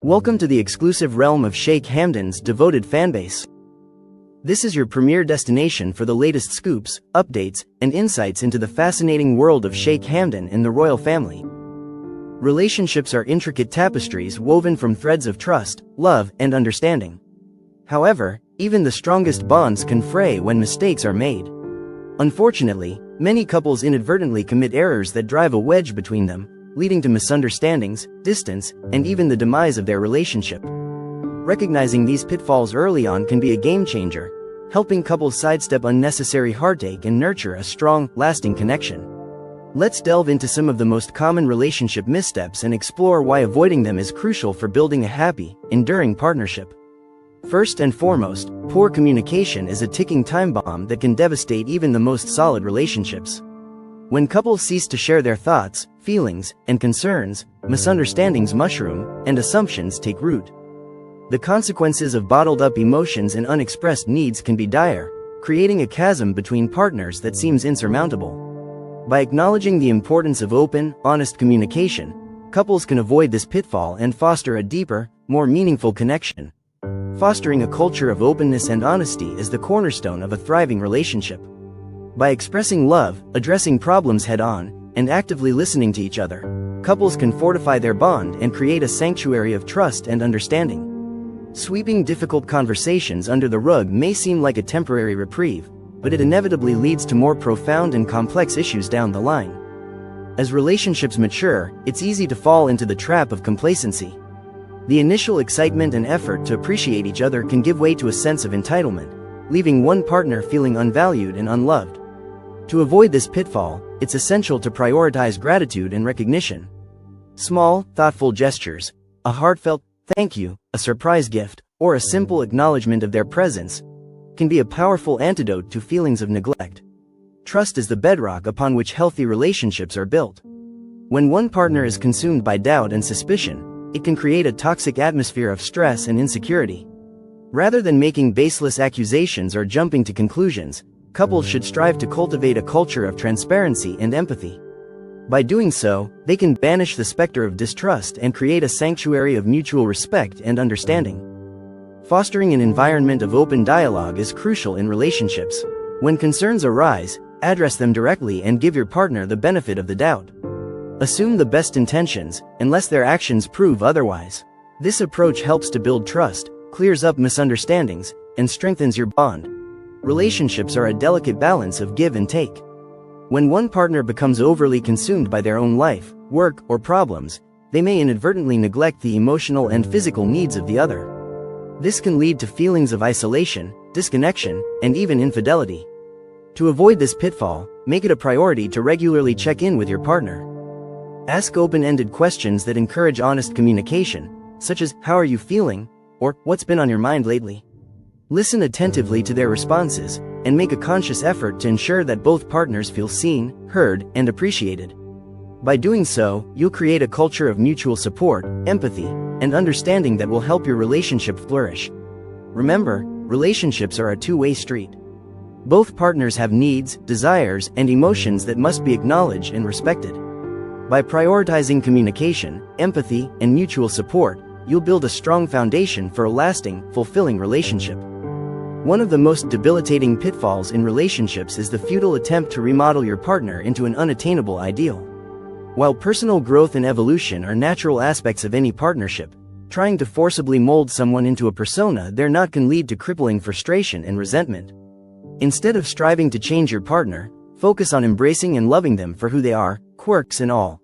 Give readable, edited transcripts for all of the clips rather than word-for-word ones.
Welcome to the exclusive realm of Sheikh Hamdan's devoted fanbase. This is your premier destination for the latest scoops, updates, and insights into the fascinating world of Sheikh Hamdan and the royal family. Relationships are intricate tapestries woven from threads of trust, love, and understanding. However, even the strongest bonds can fray when mistakes are made. Unfortunately, many couples inadvertently commit errors that drive a wedge between them, leading to misunderstandings, distance, and even the demise of their relationship. Recognizing these pitfalls early on can be a game changer, helping couples sidestep unnecessary heartache and nurture a strong, lasting connection. Let's delve into some of the most common relationship missteps and explore why avoiding them is crucial for building a happy, enduring partnership. First and foremost, poor communication is a ticking time bomb that can devastate even the most solid relationships. When couples cease to share their thoughts, feelings, and concerns, misunderstandings mushroom, and assumptions take root. The consequences of bottled-up emotions and unexpressed needs can be dire, creating a chasm between partners that seems insurmountable. By acknowledging the importance of open, honest communication, couples can avoid this pitfall and foster a deeper, more meaningful connection. Fostering a culture of openness and honesty is the cornerstone of a thriving relationship. By expressing love, addressing problems head-on, and actively listening to each other, couples can fortify their bond and create a sanctuary of trust and understanding. Sweeping difficult conversations under the rug may seem like a temporary reprieve, but it inevitably leads to more profound and complex issues down the line. As relationships mature, it's easy to fall into the trap of complacency. The initial excitement and effort to appreciate each other can give way to a sense of entitlement, leaving one partner feeling unvalued and unloved. To avoid this pitfall, it's essential to prioritize gratitude and recognition. Small, thoughtful gestures, a heartfelt thank you, a surprise gift, or a simple acknowledgement of their presence, can be a powerful antidote to feelings of neglect. Trust is the bedrock upon which healthy relationships are built. When one partner is consumed by doubt and suspicion, it can create a toxic atmosphere of stress and insecurity. Rather than making baseless accusations or jumping to conclusions, couples should strive to cultivate a culture of transparency and empathy. By doing so, they can banish the specter of distrust and create a sanctuary of mutual respect and understanding. Fostering an environment of open dialogue is crucial in relationships. When concerns arise, address them directly and give your partner the benefit of the doubt. Assume the best intentions, unless their actions prove otherwise. This approach helps to build trust, clears up misunderstandings, and strengthens your bond. Relationships are a delicate balance of give and take. When one partner becomes overly consumed by their own life, work, or problems, they may inadvertently neglect the emotional and physical needs of the other. This can lead to feelings of isolation, disconnection, and even infidelity. To avoid this pitfall, make it a priority to regularly check in with your partner. Ask open-ended questions that encourage honest communication, such as, "How are you feeling?" or "What's been on your mind lately?" Listen attentively to their responses, and make a conscious effort to ensure that both partners feel seen, heard, and appreciated. By doing so, you'll create a culture of mutual support, empathy, and understanding that will help your relationship flourish. Remember, relationships are a two-way street. Both partners have needs, desires, and emotions that must be acknowledged and respected. By prioritizing communication, empathy, and mutual support, you'll build a strong foundation for a lasting, fulfilling relationship. One of the most debilitating pitfalls in relationships is the futile attempt to remodel your partner into an unattainable ideal. While personal growth and evolution are natural aspects of any partnership, trying to forcibly mold someone into a persona they're not can lead to crippling frustration and resentment. Instead of striving to change your partner, focus on embracing and loving them for who they are, quirks and all.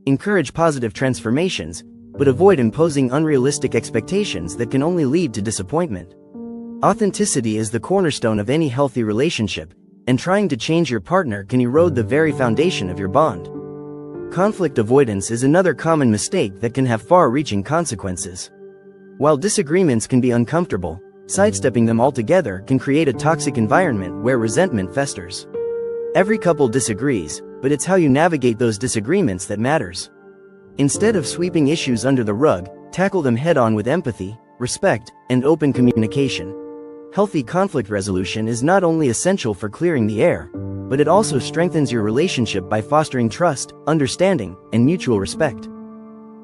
Encourage positive transformations, but avoid imposing unrealistic expectations that can only lead to disappointment. Authenticity is the cornerstone of any healthy relationship, and trying to change your partner can erode the very foundation of your bond. Conflict avoidance is another common mistake that can have far-reaching consequences. While disagreements can be uncomfortable, sidestepping them altogether can create a toxic environment where resentment festers. Every couple disagrees, but it's how you navigate those disagreements that matters. Instead of sweeping issues under the rug, tackle them head-on with empathy, respect, and open communication. Healthy conflict resolution is not only essential for clearing the air, but it also strengthens your relationship by fostering trust, understanding, and mutual respect.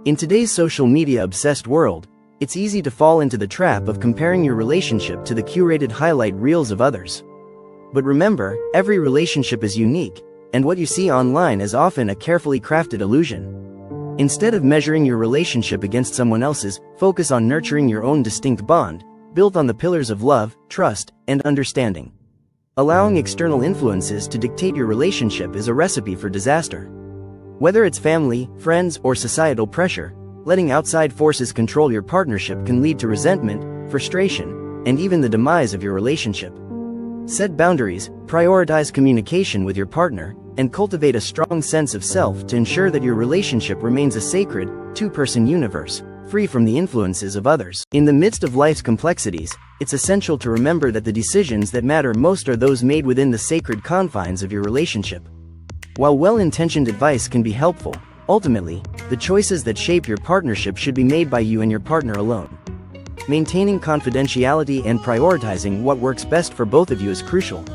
In today's social media-obsessed world, it's easy to fall into the trap of comparing your relationship to the curated highlight reels of others. But remember, every relationship is unique, and what you see online is often a carefully crafted illusion. Instead of measuring your relationship against someone else's, focus on nurturing your own distinct bond, built on the pillars of love, trust, and understanding. Allowing external influences to dictate your relationship is a recipe for disaster. Whether it's family, friends, or societal pressure, letting outside forces control your partnership can lead to resentment, frustration, and even the demise of your relationship. Set boundaries, prioritize communication with your partner, and cultivate a strong sense of self to ensure that your relationship remains a sacred, two-person universe, free from the influences of others. In the midst of life's complexities, it's essential to remember that the decisions that matter most are those made within the sacred confines of your relationship. While well-intentioned advice can be helpful, ultimately, the choices that shape your partnership should be made by you and your partner alone. Maintaining confidentiality and prioritizing what works best for both of you is crucial.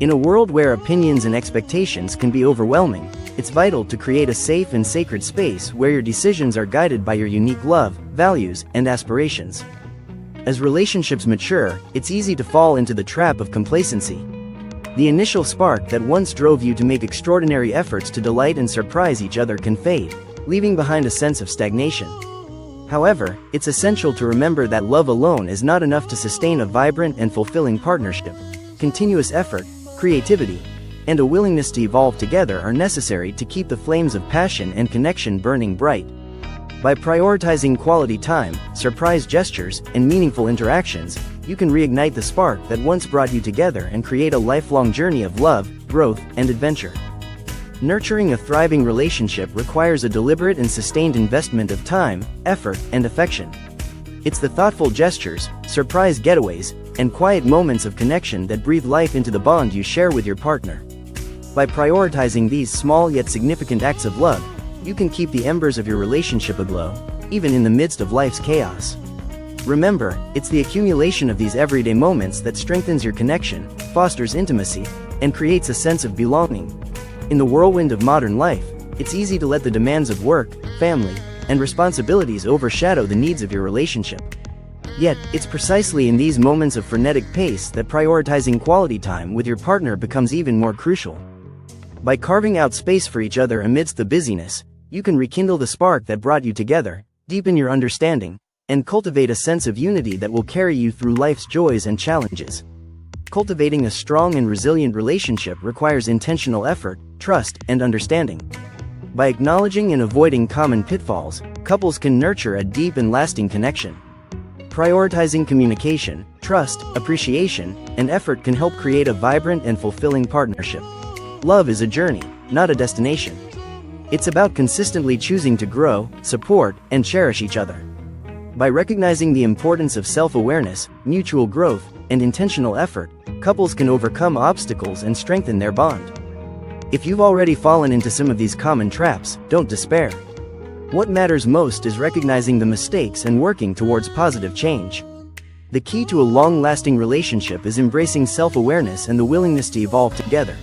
In a world where opinions and expectations can be overwhelming, it's vital to create a safe and sacred space where your decisions are guided by your unique love, values, and aspirations. As relationships mature, it's easy to fall into the trap of complacency. The initial spark that once drove you to make extraordinary efforts to delight and surprise each other can fade, leaving behind a sense of stagnation. However, it's essential to remember that love alone is not enough to sustain a vibrant and fulfilling partnership. Continuous effort, creativity, and a willingness to evolve together are necessary to keep the flames of passion and connection burning bright. By prioritizing quality time, surprise gestures, and meaningful interactions, you can reignite the spark that once brought you together and create a lifelong journey of love, growth, and adventure. Nurturing a thriving relationship requires a deliberate and sustained investment of time, effort, and affection. It's the thoughtful gestures, surprise getaways, and quiet moments of connection that breathe life into the bond you share with your partner. By prioritizing these small yet significant acts of love, you can keep the embers of your relationship aglow, even in the midst of life's chaos. Remember, it's the accumulation of these everyday moments that strengthens your connection, fosters intimacy, and creates a sense of belonging. In the whirlwind of modern life, it's easy to let the demands of work, family, and responsibilities overshadow the needs of your relationship. Yet, it's precisely in these moments of frenetic pace that prioritizing quality time with your partner becomes even more crucial. By carving out space for each other amidst the busyness, you can rekindle the spark that brought you together, deepen your understanding, and cultivate a sense of unity that will carry you through life's joys and challenges. Cultivating a strong and resilient relationship requires intentional effort, trust, and understanding. By acknowledging and avoiding common pitfalls, couples can nurture a deep and lasting connection. Prioritizing communication, trust, appreciation, and effort can help create a vibrant and fulfilling partnership. Love is a journey, not a destination. It's about consistently choosing to grow, support, and cherish each other. By recognizing the importance of self-awareness, mutual growth, and intentional effort, couples can overcome obstacles and strengthen their bond. If you've already fallen into some of these common traps, don't despair. What matters most is recognizing the mistakes and working towards positive change. The key to a long-lasting relationship is embracing self-awareness and the willingness to evolve together.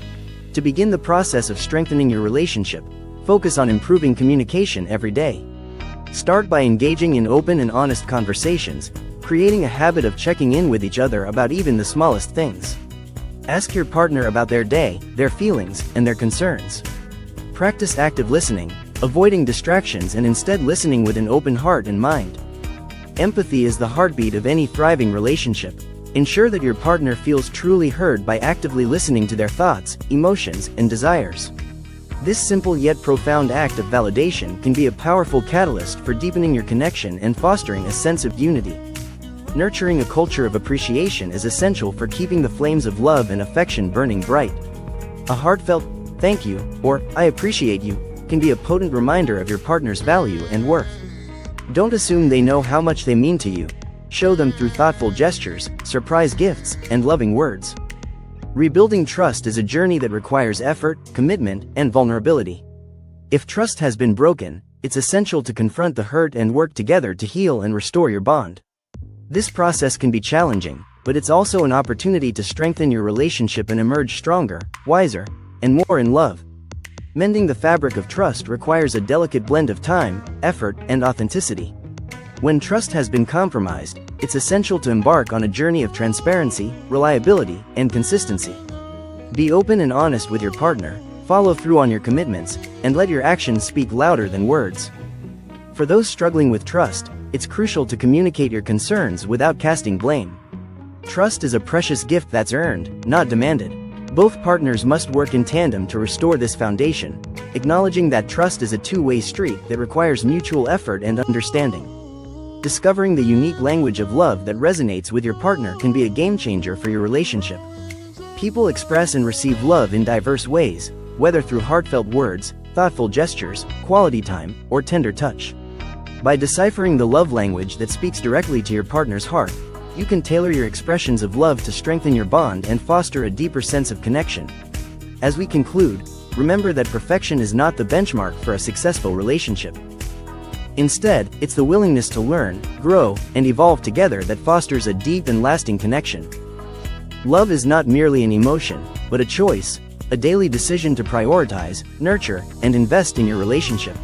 To begin the process of strengthening your relationship, focus on improving communication every day. Start by engaging in open and honest conversations, creating a habit of checking in with each other about even the smallest things. Ask your partner about their day, their feelings, and their concerns. Practice active listening, avoiding distractions and instead listening with an open heart and mind. Empathy is the heartbeat of any thriving relationship. Ensure that your partner feels truly heard by actively listening to their thoughts, emotions, and desires. This simple yet profound act of validation can be a powerful catalyst for deepening your connection and fostering a sense of unity. Nurturing a culture of appreciation is essential for keeping the flames of love and affection burning bright. A heartfelt, "thank you," or "I appreciate you," can be a potent reminder of your partner's value and worth. Don't assume they know how much they mean to you. Show them through thoughtful gestures, surprise gifts, and loving words. Rebuilding trust is a journey that requires effort, commitment, and vulnerability. If trust has been broken, it's essential to confront the hurt and work together to heal and restore your bond. This process can be challenging, but it's also an opportunity to strengthen your relationship and emerge stronger, wiser, and more in love. Mending the fabric of trust requires a delicate blend of time, effort, and authenticity. When trust has been compromised, it's essential to embark on a journey of transparency, reliability, and consistency. Be open and honest with your partner, follow through on your commitments, and let your actions speak louder than words. For those struggling with trust, it's crucial to communicate your concerns without casting blame. Trust is a precious gift that's earned, not demanded. Both partners must work in tandem to restore this foundation, acknowledging that trust is a two-way street that requires mutual effort and understanding. Discovering the unique language of love that resonates with your partner can be a game-changer for your relationship. People express and receive love in diverse ways, whether through heartfelt words, thoughtful gestures, quality time, or tender touch. By deciphering the love language that speaks directly to your partner's heart, you can tailor your expressions of love to strengthen your bond and foster a deeper sense of connection. As we conclude, remember that perfection is not the benchmark for a successful relationship. Instead, it's the willingness to learn, grow, and evolve together that fosters a deep and lasting connection. Love is not merely an emotion, but a choice, a daily decision to prioritize, nurture, and invest in your relationship.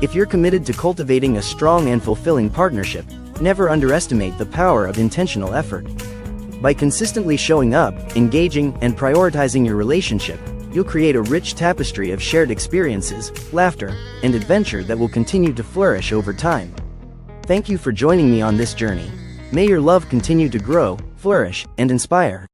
If you're committed to cultivating a strong and fulfilling partnership, never underestimate the power of intentional effort. By consistently showing up, engaging, and prioritizing your relationship, you'll create a rich tapestry of shared experiences, laughter, and adventure that will continue to flourish over time. Thank you for joining me on this journey. May your love continue to grow, flourish, and inspire.